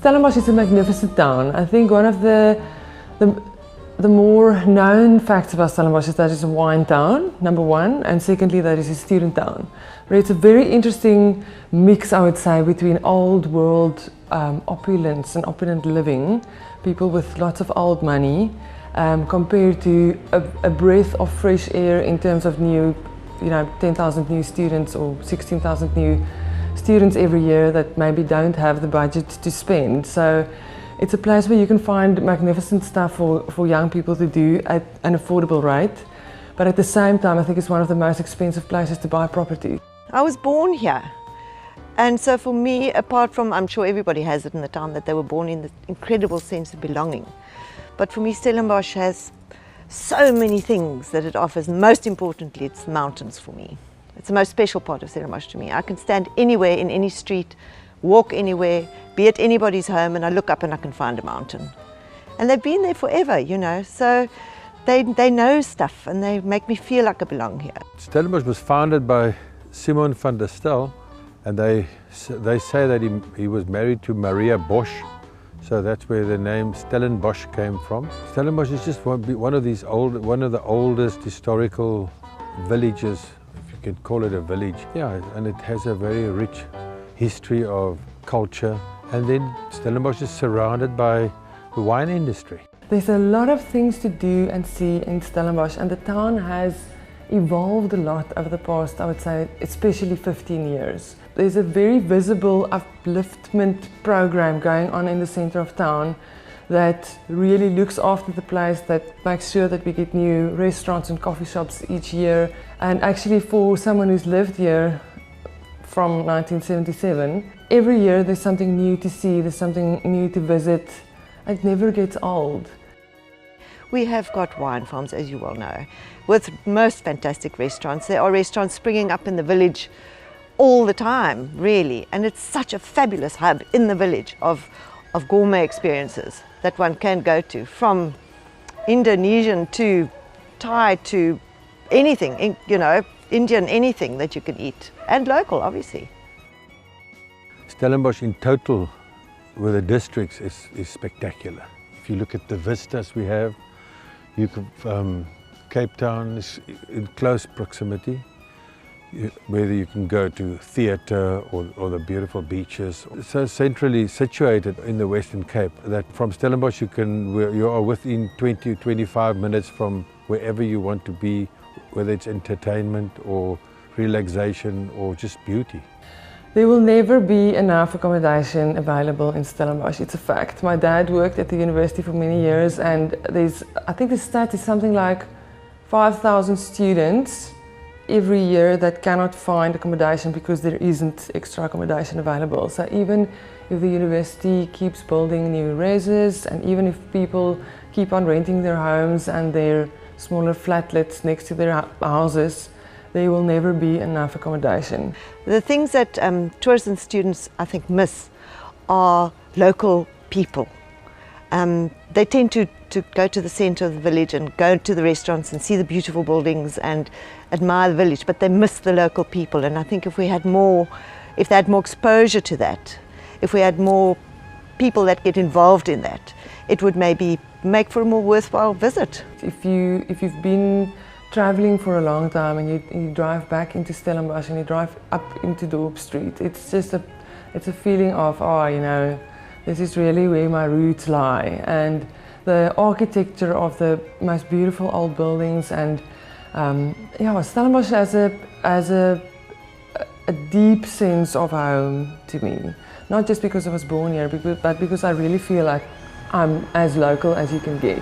Stellenbosch is a magnificent town. I think one of the more known facts about Stellenbosch is that it's a wine town, number one, and secondly that it's a student town. But it's a very interesting mix, I would say, between old world opulence and opulent living, people with lots of old money, compared to a breath of fresh air in terms of new, 10,000 new students or 16,000 new students every year that maybe don't have the budget to spend. So it's a place where you can find magnificent stuff for young people to do at an affordable rate. But at the same time, I think it's one of the most expensive places to buy property. I was born here. And so for me, apart from, I'm sure everybody has it in the town, that they were born in the incredible sense of belonging. But for me, Stellenbosch has so many things that it offers. Most importantly, it's mountains for me. It's the most special part of Stellenbosch to me. I can stand anywhere in any street, walk anywhere, be at anybody's home, and I look up and I can find a mountain. And they've been there forever, so they know stuff and they make me feel like I belong here. Stellenbosch was founded by Simon van der Stel, and they say that he was married to Maria Bosch, so that's where the name Stellenbosch came from. Stellenbosch is just one of the oldest historical villages, if you can call it a village. Yeah, and it has a very rich history of culture. And then Stellenbosch is surrounded by the wine industry. There's a lot of things to do and see in Stellenbosch, and the town has evolved a lot over the past, I would say, especially 15 years. There's a very visible upliftment program going on in the center of town that really looks after the place, that makes sure that we get new restaurants and coffee shops each year. And actually, for someone who's lived here from 1977, every year there's something new to see, there's something new to visit. It never gets old. We have got wine farms, as you well know, with most fantastic restaurants. There are restaurants springing up in the village all the time, really, and it's such a fabulous hub in the village of gourmet experiences that one can go to, from Indonesian to Thai to anything, Indian, anything that you can eat, and local, obviously. Stellenbosch in total with the districts is spectacular. If you look at the vistas we have, Cape Town is in close proximity, whether you can go to theatre or the beautiful beaches. So centrally situated in the Western Cape that from Stellenbosch you are within 20 to 25 minutes from wherever you want to be, whether it's entertainment or relaxation or just beauty. There will never be enough accommodation available in Stellenbosch, it's a fact. My dad worked at the university for many years, and I think the stat is something like 5,000 students every year that cannot find accommodation because there isn't extra accommodation available. So even if the university keeps building new reses, and even if people keep on renting their homes and their smaller flatlets next to their houses, there will never be enough accommodation. The things that tourists and students, I think, miss are local people. They tend to go to the centre of the village and go to the restaurants and see the beautiful buildings and admire the village, but they miss the local people. And I think if they had more exposure to that, if we had more people that get involved in that, it would maybe make for a more worthwhile visit. If you've been traveling for a long time and you drive back into Stellenbosch and you drive up into Dorp Street, it's a feeling of, this is really where my roots lie. And the architecture of the most beautiful old buildings, and Stellenbosch has a deep sense of home to me. Not just because I was born here, but because I really feel like I'm as local as you can get.